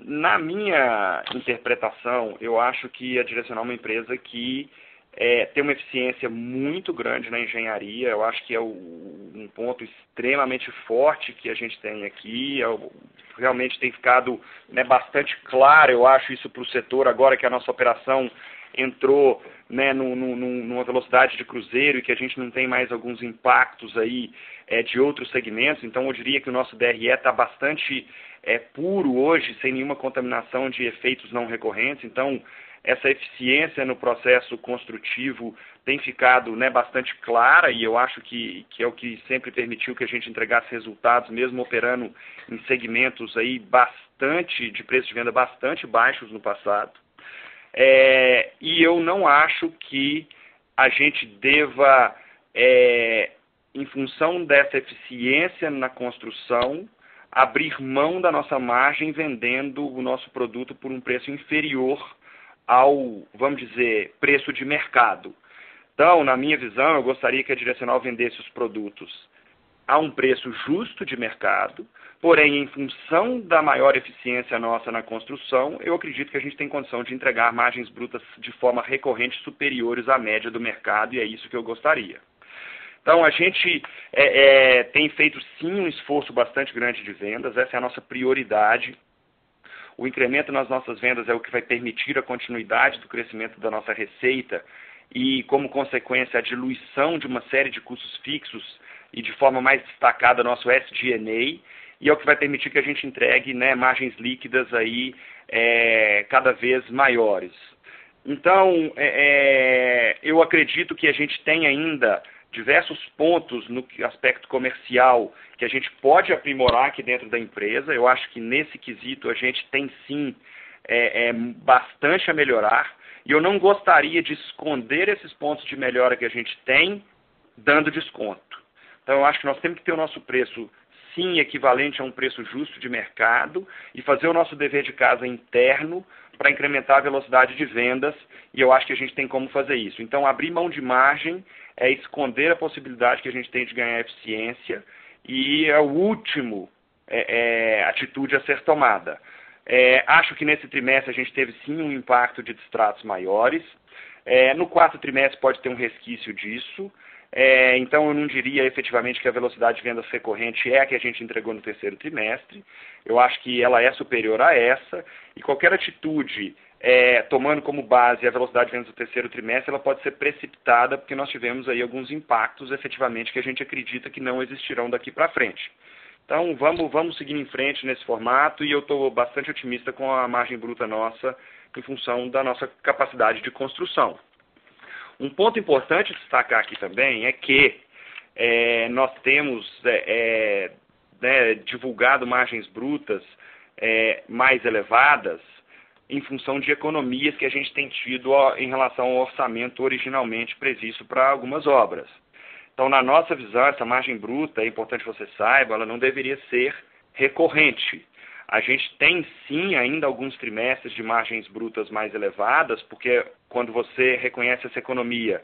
Na minha interpretação, eu acho que a Direcional é uma empresa que tem uma eficiência muito grande na engenharia. Eu acho que é um ponto extremamente forte que a gente tem aqui. Realmente tem ficado bastante claro, eu acho, isso para o setor, agora que a nossa operação entrou numa velocidade de cruzeiro e que a gente não tem mais alguns impactos aí de outros segmentos. Então, eu diria que o nosso DRE está bastante puro hoje, sem nenhuma contaminação de efeitos não recorrentes. Então, essa eficiência no processo construtivo tem ficado bastante clara, e eu acho que é o que sempre permitiu que a gente entregasse resultados, mesmo operando em segmentos aí de preço de venda bastante baixos no passado. E eu não acho que a gente deva, em função dessa eficiência na construção, abrir mão da nossa margem vendendo o nosso produto por um preço inferior ao, vamos dizer, preço de mercado. Então, na minha visão, eu gostaria que a Direcional vendesse os produtos a um preço justo de mercado, porém, em função da maior eficiência nossa na construção, eu acredito que a gente tem condição de entregar margens brutas de forma recorrente superiores à média do mercado, e é isso que eu gostaria. Então, a gente tem feito, sim, um esforço bastante grande de vendas, essa é a nossa prioridade. O incremento nas nossas vendas é o que vai permitir a continuidade do crescimento da nossa receita e, como consequência, a diluição de uma série de custos fixos e, de forma mais destacada, nosso SG&A, e é o que vai permitir que a gente entregue margens líquidas aí, cada vez maiores. Então, eu acredito que a gente tem ainda diversos pontos no aspecto comercial que a gente pode aprimorar aqui dentro da empresa. Eu acho que nesse quesito a gente tem sim bastante a melhorar, e eu não gostaria de esconder esses pontos de melhora que a gente tem dando desconto. Então eu acho que nós temos que ter o nosso preço sim equivalente a um preço justo de mercado e fazer o nosso dever de casa interno para incrementar a velocidade de vendas, e eu acho que a gente tem como fazer isso. Então, abrir mão de margem é esconder a possibilidade que a gente tem de ganhar eficiência, e é o último atitude a ser tomada. Acho que nesse trimestre a gente teve sim um impacto de distratos maiores. No quarto trimestre pode ter um resquício disso. Então eu não diria efetivamente que a velocidade de vendas recorrente é a que a gente entregou no terceiro trimestre. Eu acho que ela é superior a essa, e qualquer atitude tomando como base a velocidade de vendas do terceiro trimestre, ela pode ser precipitada, porque nós tivemos aí alguns impactos, efetivamente, que a gente acredita que não existirão daqui para frente. Então, vamos seguir em frente nesse formato, e eu estou bastante otimista com a margem bruta nossa, em função da nossa capacidade de construção. Um ponto importante destacar aqui também é que nós temos divulgado margens brutas mais elevadas em função de economias que a gente tem tido em relação ao orçamento originalmente previsto para algumas obras. Então, na nossa visão, essa margem bruta, é importante que você saiba, ela não deveria ser recorrente. A gente tem, sim, ainda alguns trimestres de margens brutas mais elevadas, porque quando você reconhece essa economia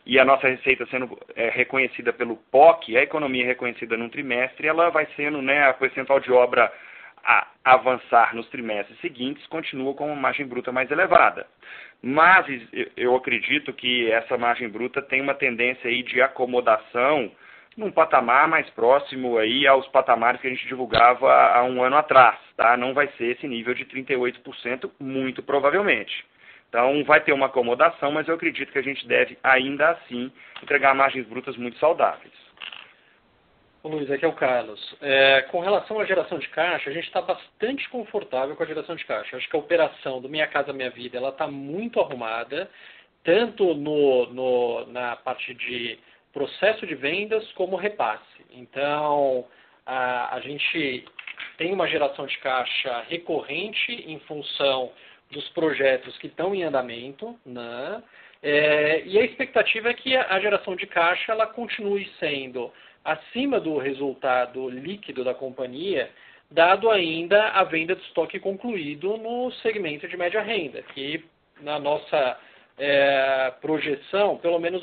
e a nossa receita sendo reconhecida pelo POC, a economia reconhecida num trimestre, ela vai sendo, a percentual de obra a avançar nos trimestres seguintes, continua com uma margem bruta mais elevada. Mas eu acredito que essa margem bruta tem uma tendência aí de acomodação num patamar mais próximo aí aos patamares que a gente divulgava há um ano atrás, tá? Não vai ser esse nível de 38%, muito provavelmente. Então, vai ter uma acomodação, mas eu acredito que a gente deve, ainda assim, entregar margens brutas muito saudáveis. Ô Luiz, aqui é o Carlos. Com relação à geração de caixa, a gente está bastante confortável com a geração de caixa. Acho que a operação do Minha Casa Minha Vida ela está muito arrumada, tanto na parte de processo de vendas como repasse. Então, a gente tem uma geração de caixa recorrente em função dos projetos que estão em andamento, né? E a expectativa é que a geração de caixa ela continue sendo acima do resultado líquido da companhia, dado ainda a venda de estoque concluído no segmento de média renda, que na nossa projeção, pelo menos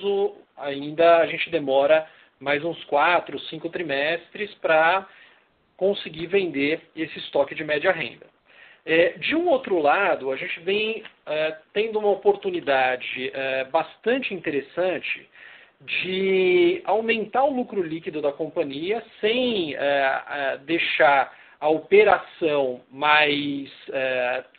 ainda a gente demora mais uns 4, 5 trimestres para conseguir vender esse estoque de média renda. De um outro lado, a gente vem tendo uma oportunidade bastante interessante de aumentar o lucro líquido da companhia sem deixar a operação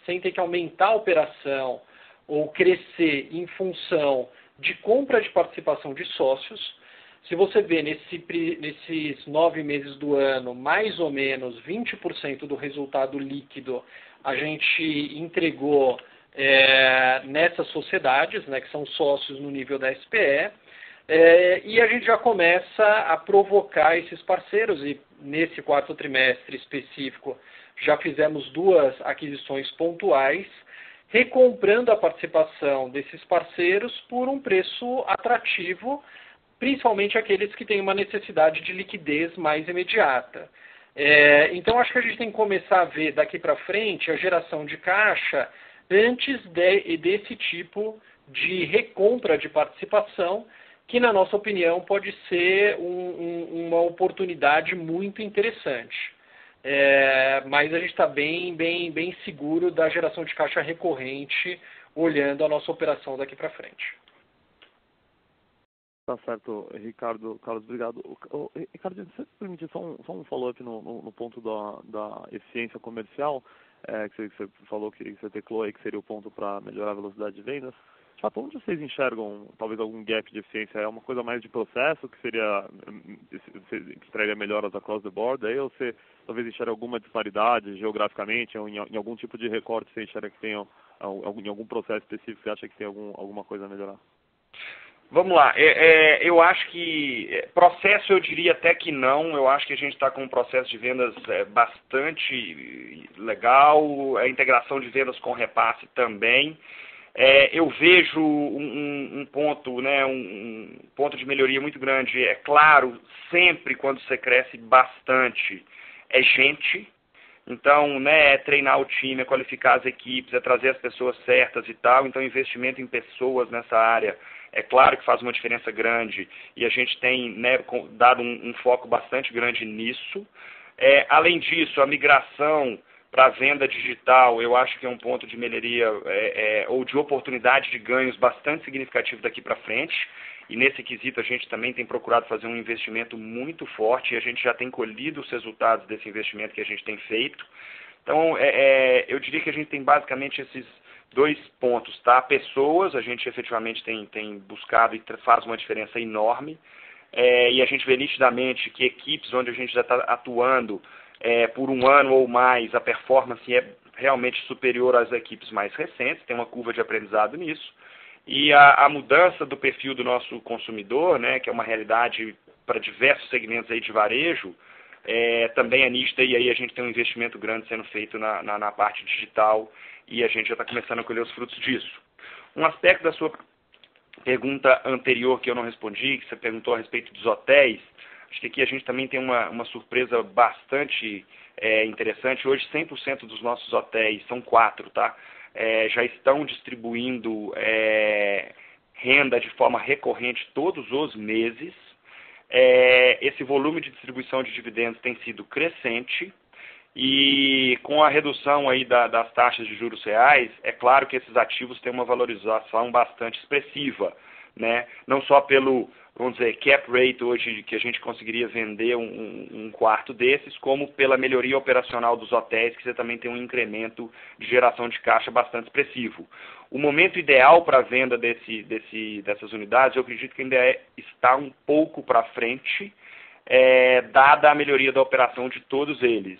sem ter que aumentar a operação ou crescer em função de compra de participação de sócios. Se você vê nesses 9 meses do ano, mais ou menos 20% do resultado líquido a gente entregou nessas sociedades, né, que são sócios no nível da SPE, e a gente já começa a provocar esses parceiros, e nesse quarto trimestre específico já fizemos 2 aquisições pontuais, recomprando a participação desses parceiros por um preço atrativo, principalmente aqueles que têm uma necessidade de liquidez mais imediata. Então, acho que a gente tem que começar a ver daqui para frente a geração de caixa antes desse tipo de recompra de participação, que, na nossa opinião, pode ser uma oportunidade muito interessante. Mas a gente está bem seguro da geração de caixa recorrente, olhando a nossa operação daqui para frente. Tá certo, Ricardo. Carlos, obrigado. Ricardo, você permite só um follow-up no ponto da eficiência comercial, que você falou que você teclou aí que seria o ponto para melhorar a velocidade de vendas. De fato, onde vocês enxergam talvez algum gap de eficiência? É uma coisa mais de processo, que traria melhoras across the board, aí, ou você talvez enxerga alguma disparidade geograficamente, ou em algum tipo de recorte você enxerga que tem em algum processo específico você acha que tem alguma coisa a melhorar? Vamos lá, eu acho que processo eu diria até que não, eu acho que a gente está com um processo de vendas bastante legal, a integração de vendas com repasse também. Eu vejo um ponto, um ponto de melhoria muito grande, é claro, sempre quando você cresce bastante, é gente. Então, é treinar o time, é qualificar as equipes, é trazer as pessoas certas e tal. Então, investimento em pessoas nessa área, é claro que faz uma diferença grande e a gente tem dado um foco bastante grande nisso. Além disso, a migração para a venda digital, eu acho que é um ponto de melhoria ou de oportunidade de ganhos bastante significativo daqui para frente. E nesse quesito a gente também tem procurado fazer um investimento muito forte e a gente já tem colhido os resultados desse investimento que a gente tem feito. Então, eu diria que a gente tem basicamente esses dois pontos, tá? Pessoas, a gente efetivamente tem buscado e faz uma diferença enorme, e a gente vê nitidamente que equipes onde a gente já está atuando por um ano ou mais, a performance é realmente superior às equipes mais recentes, tem uma curva de aprendizado nisso, e a mudança do perfil do nosso consumidor, né, que é uma realidade para diversos segmentos aí de varejo, também é nítida, e aí a gente tem um investimento grande sendo feito na parte digital, e a gente já está começando a colher os frutos disso. Um aspecto da sua pergunta anterior que eu não respondi, que você perguntou a respeito dos hotéis, acho que aqui a gente também tem uma surpresa bastante interessante. Hoje 100% dos nossos hotéis, são 4, tá? Já estão distribuindo renda de forma recorrente todos os meses. Esse volume de distribuição de dividendos tem sido crescente, e com a redução aí das taxas de juros reais, é claro que esses ativos têm uma valorização bastante expressiva, né? Não só pelo, vamos dizer, cap rate hoje, que a gente conseguiria vender um quarto desses, como pela melhoria operacional dos hotéis, que você também tem um incremento de geração de caixa bastante expressivo. O momento ideal para a venda dessas unidades, eu acredito que ainda está um pouco para frente, dada a melhoria da operação de todos eles.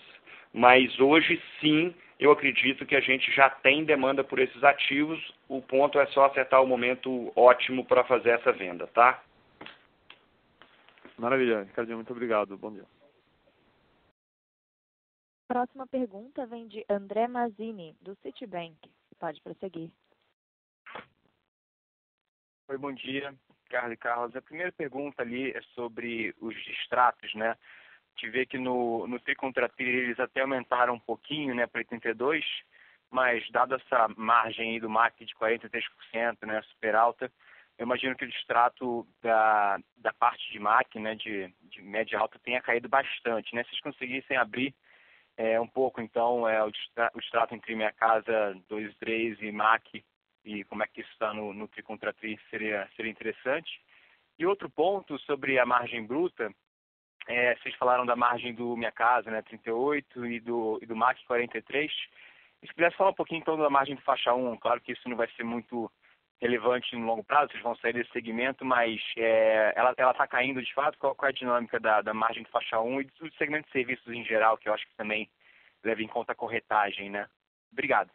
Mas hoje, sim, eu acredito que a gente já tem demanda por esses ativos. O ponto é só acertar o momento ótimo para fazer essa venda, tá? Maravilha, Ricardinho, muito obrigado. Bom dia. Próxima pergunta vem de André Mazzini, do Citibank. Pode prosseguir. Oi, bom dia, Ricardo e Carlos. A primeira pergunta ali é sobre os distratos, né? Te vê que no tri contra tri eles até aumentaram um pouquinho, né, para 82%, mas dado essa margem aí do MAC de 43%, né, super alta, eu imagino que o distrato da parte de MAC, né, de média alta, tenha caído bastante, né? Se vocês conseguissem abrir um pouco, então, o distrato entre Minha Casa 2, 3 e MAC, e como é que isso está no tri contra tri, seria interessante. E outro ponto sobre a margem bruta, vocês falaram da margem do Minha Casa, né, 38, e do MAC 43. Se pudesse falar um pouquinho então da margem do faixa 1, claro que isso não vai ser muito relevante no longo prazo, vocês vão sair desse segmento, mas ela está caindo de fato? Qual é a dinâmica da margem do faixa 1 e do segmento de serviços em geral, que eu acho que também leva em conta a corretagem, né? Obrigado.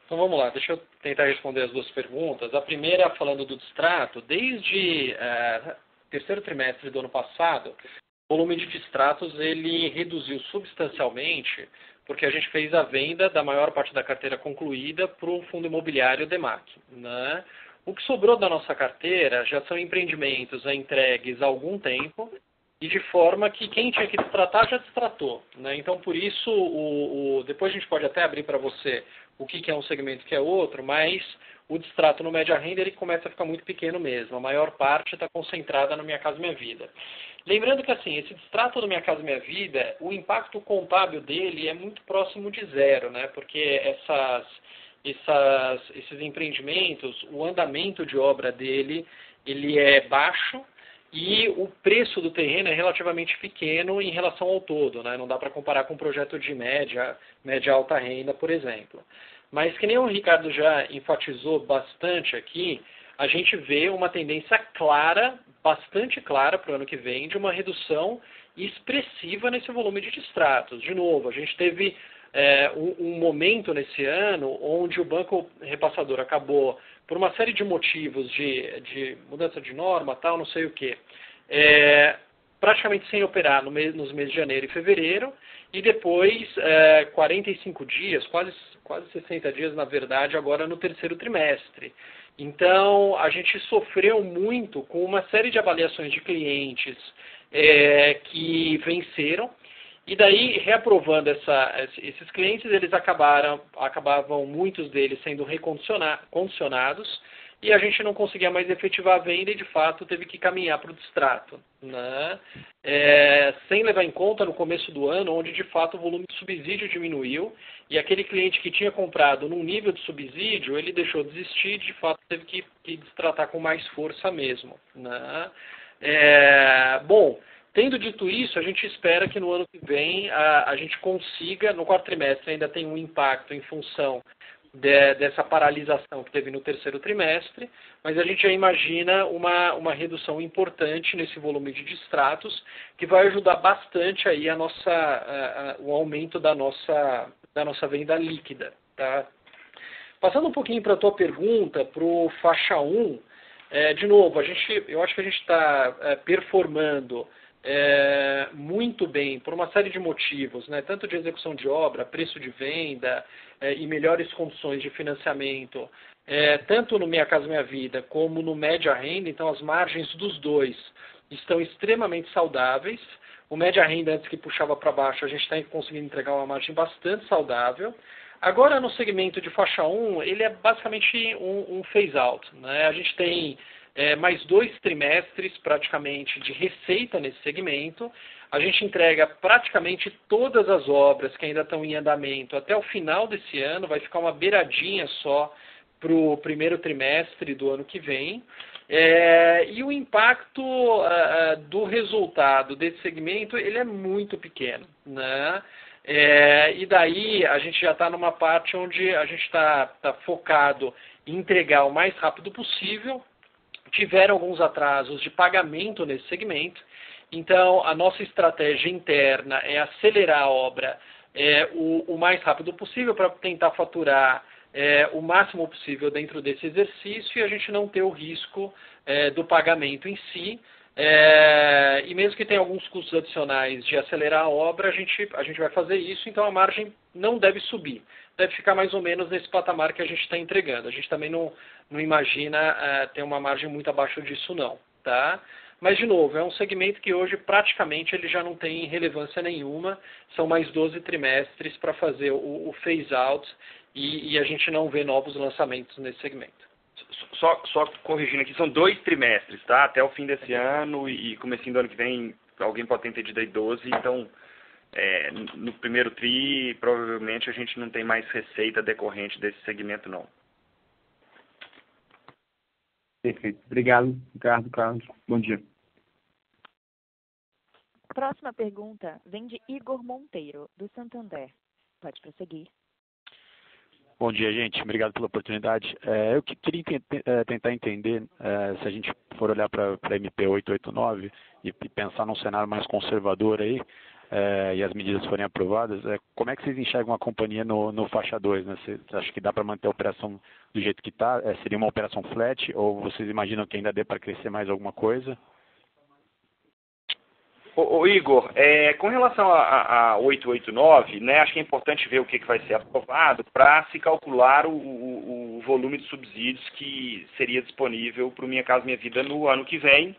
Então vamos lá, deixa eu tentar responder as duas perguntas. A primeira, falando do distrato, desde terceiro trimestre do ano passado, o volume de distratos ele reduziu substancialmente, porque a gente fez a venda da maior parte da carteira concluída para o fundo imobiliário DEMAC, né? O que sobrou da nossa carteira já são empreendimentos entregues há algum tempo, e de forma que quem tinha que destratar já destratou, né? Então, por isso, depois a gente pode até abrir para você o que é um segmento e o que é outro, mas o distrato no média renda ele começa a ficar muito pequeno mesmo. A maior parte está concentrada no Minha Casa Minha Vida. Lembrando que assim, esse distrato do Minha Casa Minha Vida, o impacto contábil dele é muito próximo de zero, né? Porque esses empreendimentos, o andamento de obra dele, ele é baixo, e o preço do terreno é relativamente pequeno em relação ao todo, né? Não dá para comparar com um projeto de média alta renda, por exemplo. Mas que nem o Ricardo já enfatizou bastante aqui, a gente vê uma tendência clara, bastante clara para o ano que vem, de uma redução expressiva nesse volume de distratos. De novo, a gente teve um momento nesse ano onde o banco repassador acabou, por uma série de motivos de mudança de norma, tal, não sei o quê, praticamente sem operar nos meses de janeiro e fevereiro, e depois 45 dias, quase 60 dias, na verdade, agora no terceiro trimestre. Então, a gente sofreu muito com uma série de avaliações de clientes que venceram, e daí, reaprovando esses clientes, eles acabavam muitos deles sendo recondicionados, e a gente não conseguia mais efetivar a venda e, de fato, teve que caminhar para o distrato, né? Sem levar em conta no começo do ano, onde, de fato, o volume de subsídio diminuiu, e aquele cliente que tinha comprado num nível de subsídio, ele deixou de existir e, de fato, teve que distratar com mais força mesmo, né? Bom, Tendo dito isso, a gente espera que no ano que vem a gente consiga, no quarto trimestre ainda tem um impacto em função dessa paralisação que teve no terceiro trimestre, mas a gente já imagina uma redução importante nesse volume de distratos, que vai ajudar bastante aí o aumento da nossa venda líquida. Tá? Passando um pouquinho para a tua pergunta, para o faixa 1, de novo, eu acho que a gente está performando muito bem por uma série de motivos, né? Tanto de execução de obra, preço de venda e melhores condições de financiamento, tanto no Minha Casa Minha Vida como no Média Renda. Então as margens dos dois estão extremamente saudáveis. O Média Renda, antes que puxava para baixo, a gente está conseguindo entregar uma margem bastante saudável. Agora, no segmento de faixa 1, ele é basicamente um phase-out, né? A gente tem mais 2 trimestres, praticamente, de receita nesse segmento. A gente entrega praticamente todas as obras que ainda estão em andamento até o final desse ano. Vai ficar uma beiradinha só para o primeiro trimestre do ano que vem. E o impacto do resultado desse segmento ele é muito pequeno, né? E daí a gente já está numa parte onde a gente está focado em entregar o mais rápido possível. Tiveram alguns atrasos de pagamento nesse segmento, então a nossa estratégia interna é acelerar a obra o mais rápido possível para tentar faturar o máximo possível dentro desse exercício e a gente não ter o risco do pagamento em si. E mesmo que tenha alguns custos adicionais de acelerar a obra, a gente vai fazer isso, então a margem não deve subir. Deve ficar mais ou menos nesse patamar que a gente está entregando. A gente também não imagina ter uma margem muito abaixo disso não. Tá? Mas, de novo, é um segmento que hoje praticamente ele já não tem relevância nenhuma. São mais 12 trimestres para fazer o phase-out e a gente não vê novos lançamentos nesse segmento. Só corrigindo aqui, são 2 trimestres, tá? Até o fim desse ano e comecinho do ano que vem, alguém pode ter entendido aí 12, então no primeiro tri, provavelmente a gente não tem mais receita decorrente desse segmento, não. Perfeito. Obrigado, Ricardo, Carlos. Bom dia. Próxima pergunta vem de Igor Monteiro, do Santander. Pode prosseguir. Bom dia, gente. Obrigado pela oportunidade. Eu queria tentar entender, se a gente for olhar para a MP 889 e pensar num cenário mais conservador aí, e as medidas forem aprovadas, como é que vocês enxergam a companhia no faixa 2? Né? Você acha que dá para manter a operação do jeito que está? Seria uma operação flat ou vocês imaginam que ainda dê para crescer mais alguma coisa? Ô Igor, com relação a 889, né, acho que é importante ver o que vai ser aprovado para se calcular o volume de subsídios que seria disponível para o Minha Casa Minha Vida no ano que vem.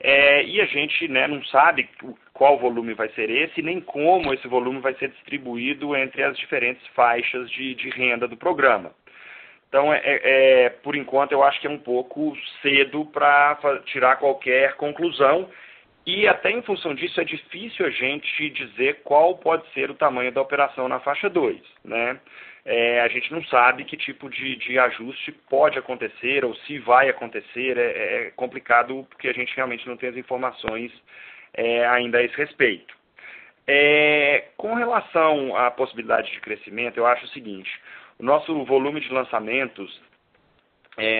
E a gente, né, não sabe qual volume vai ser esse, nem como esse volume vai ser distribuído entre as diferentes faixas de renda do programa. Então, por enquanto, eu acho que é um pouco cedo para tirar qualquer conclusão. E até em função disso é difícil a gente dizer qual pode ser o tamanho da operação na faixa 2, né? A gente não sabe que tipo de ajuste pode acontecer ou se vai acontecer, é complicado porque a gente realmente não tem as informações ainda a esse respeito. Com relação à possibilidade de crescimento, eu acho o seguinte, o nosso volume de lançamentos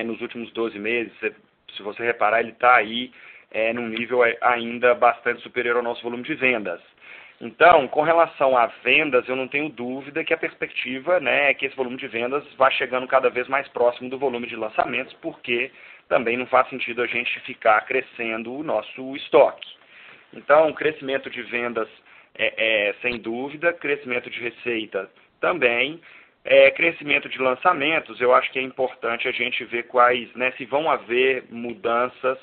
nos últimos 12 meses, se você reparar, ele está aí num nível ainda bastante superior ao nosso volume de vendas. Então, com relação a vendas, eu não tenho dúvida que a perspectiva, né, é que esse volume de vendas vá chegando cada vez mais próximo do volume de lançamentos, porque também não faz sentido a gente ficar crescendo o nosso estoque. Então, crescimento de vendas sem dúvida, crescimento de receita também, crescimento de lançamentos, eu acho que é importante a gente ver quais, né, se vão haver mudanças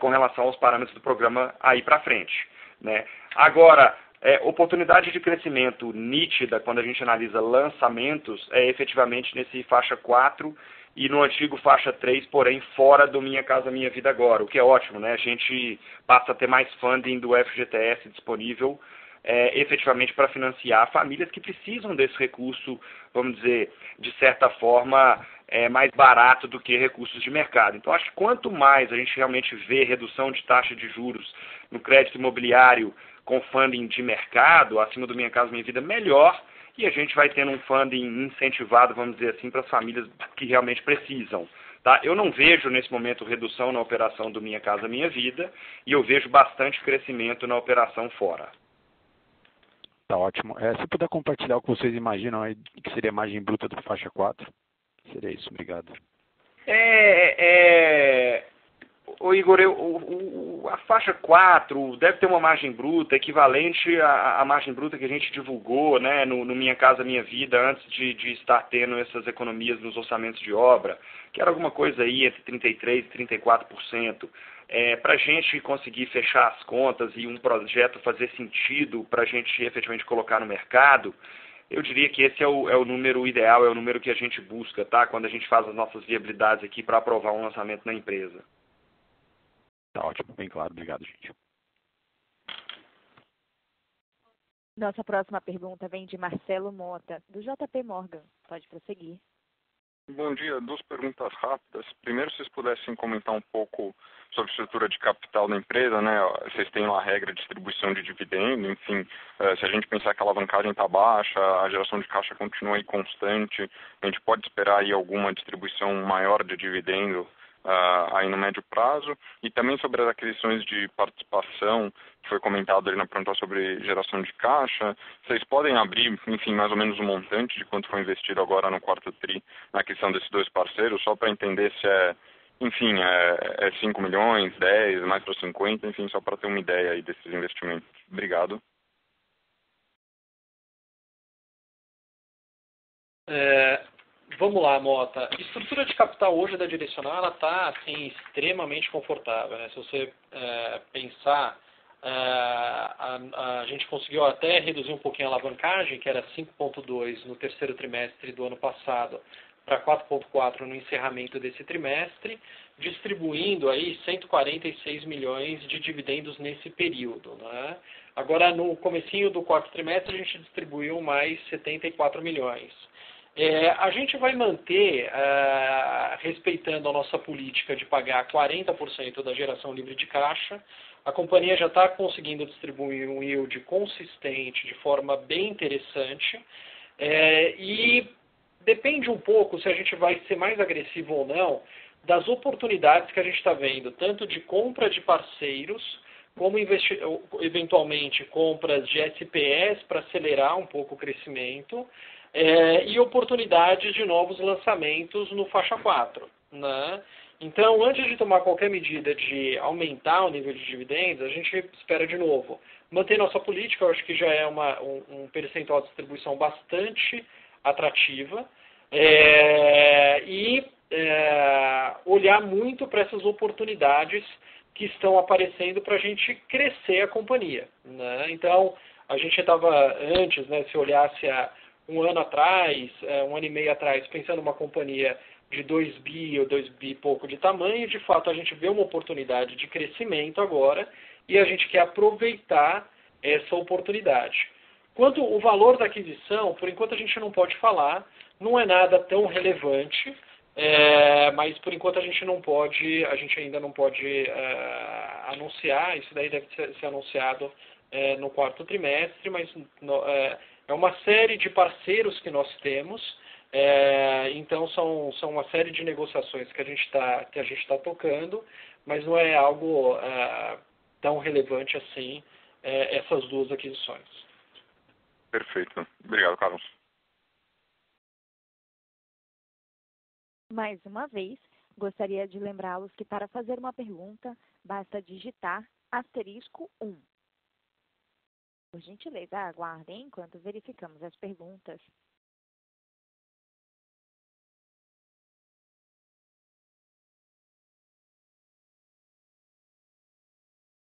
com relação aos parâmetros do programa aí para frente, né? Agora, oportunidade de crescimento nítida, quando a gente analisa lançamentos, efetivamente nesse faixa 4 e no antigo faixa 3, porém fora do Minha Casa Minha Vida agora, o que é ótimo, né? A gente passa a ter mais funding do FGTS disponível efetivamente para financiar famílias que precisam desse recurso, vamos dizer, de certa forma, mais barato do que recursos de mercado. Então, acho que quanto mais a gente realmente vê redução de taxa de juros no crédito imobiliário com funding de mercado, acima do Minha Casa Minha Vida, melhor, e a gente vai tendo um funding incentivado, vamos dizer assim, para as famílias que realmente precisam. Tá? Eu não vejo, nesse momento, redução na operação do Minha Casa Minha Vida, e eu vejo bastante crescimento na operação fora. Tá ótimo. Se puder compartilhar o que vocês imaginam aí, que seria a margem bruta do faixa 4, seria isso. Obrigado. Ô Igor, a faixa 4 deve ter uma margem bruta equivalente à margem bruta que a gente divulgou, né, no Minha Casa Minha Vida, antes de estar tendo essas economias nos orçamentos de obra, que era alguma coisa aí entre 33% e 34%. Para a gente conseguir fechar as contas e um projeto fazer sentido para a gente efetivamente colocar no mercado, eu diria que esse é o número ideal, é o número que a gente busca, tá? Quando a gente faz as nossas viabilidades aqui para aprovar um lançamento na empresa. Tá ótimo, bem claro. Obrigado, gente. Nossa próxima pergunta vem de Marcelo Mota, do JP Morgan. Pode prosseguir. Bom dia, 2 perguntas rápidas. Primeiro, se vocês pudessem comentar um pouco sobre a estrutura de capital da empresa, né? Vocês têm lá a regra de distribuição de dividendo, enfim, se a gente pensar que a alavancagem está baixa, a geração de caixa continua aí constante, a gente pode esperar aí alguma distribuição maior de dividendo aí no médio prazo, e também sobre as aquisições de participação, que foi comentado ali na pergunta sobre geração de caixa, vocês podem abrir, enfim, mais ou menos o montante de quanto foi investido agora no quarto TRI na aquisição desses 2 parceiros, só para entender se enfim, 5 milhões, 10, mais para 50, enfim, só para ter uma ideia aí desses investimentos. Obrigado. Vamos lá, Mota. A estrutura de capital hoje da Direcional, ela está assim, extremamente confortável, né? Se você pensar, a gente conseguiu até reduzir um pouquinho a alavancagem, que era 5,2 no terceiro trimestre do ano passado, para 4,4 no encerramento desse trimestre, distribuindo aí 146 milhões de dividendos nesse período, né? Agora, no comecinho do quarto trimestre, a gente distribuiu mais 74 milhões. A gente vai manter, respeitando a nossa política de pagar 40% da geração livre de caixa. A companhia já está conseguindo distribuir um yield consistente, de forma bem interessante, e depende um pouco se a gente vai ser mais agressivo ou não das oportunidades que a gente está vendo, tanto de compra de parceiros, como eventualmente compras de SPS para acelerar um pouco o crescimento, e oportunidades de novos lançamentos no faixa 4. Né? Então, antes de tomar qualquer medida de aumentar o nível de dividendos, a gente espera de novo manter nossa política, eu acho que já é um percentual de distribuição bastante atrativa, e olhar muito para essas oportunidades que estão aparecendo para a gente crescer a companhia. Né? Então, a gente estava antes, né, se olhasse um ano atrás, 1 ano e meio atrás, pensando numa companhia de 2 bi ou 2 bi e pouco de tamanho, de fato a gente vê uma oportunidade de crescimento agora e a gente quer aproveitar essa oportunidade. Quanto ao valor da aquisição, por enquanto a gente não pode falar, não é nada tão relevante, mas por enquanto a gente ainda não pode anunciar, isso daí deve ser anunciado no quarto trimestre, mas é uma série de parceiros que nós temos, então são uma série de negociações que a gente está tocando, mas não é algo tão relevante assim, essas 2 aquisições. Perfeito. Obrigado, Carlos. Mais uma vez, gostaria de lembrá-los que para fazer uma pergunta, basta digitar *1. Por gentileza, aguardem enquanto verificamos as perguntas.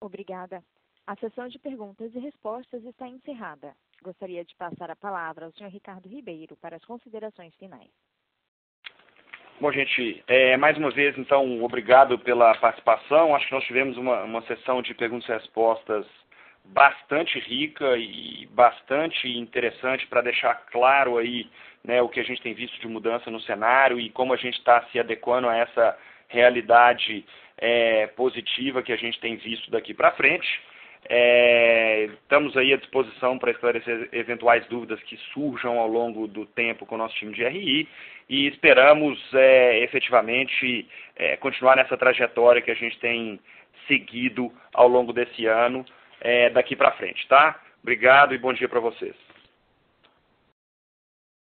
Obrigada. A sessão de perguntas e respostas está encerrada. Gostaria de passar a palavra ao Sr. Ricardo Ribeiro para as considerações finais. Bom, gente, mais uma vez, então, obrigado pela participação. Acho que nós tivemos uma sessão de perguntas e respostas bastante rica e bastante interessante para deixar claro aí, né, o que a gente tem visto de mudança no cenário e como a gente está se adequando a essa realidade positiva que a gente tem visto daqui para frente. Estamos aí à disposição para esclarecer eventuais dúvidas que surjam ao longo do tempo com o nosso time de RI e esperamos efetivamente continuar nessa trajetória que a gente tem seguido ao longo desse ano daqui para frente, tá? Obrigado e bom dia para vocês.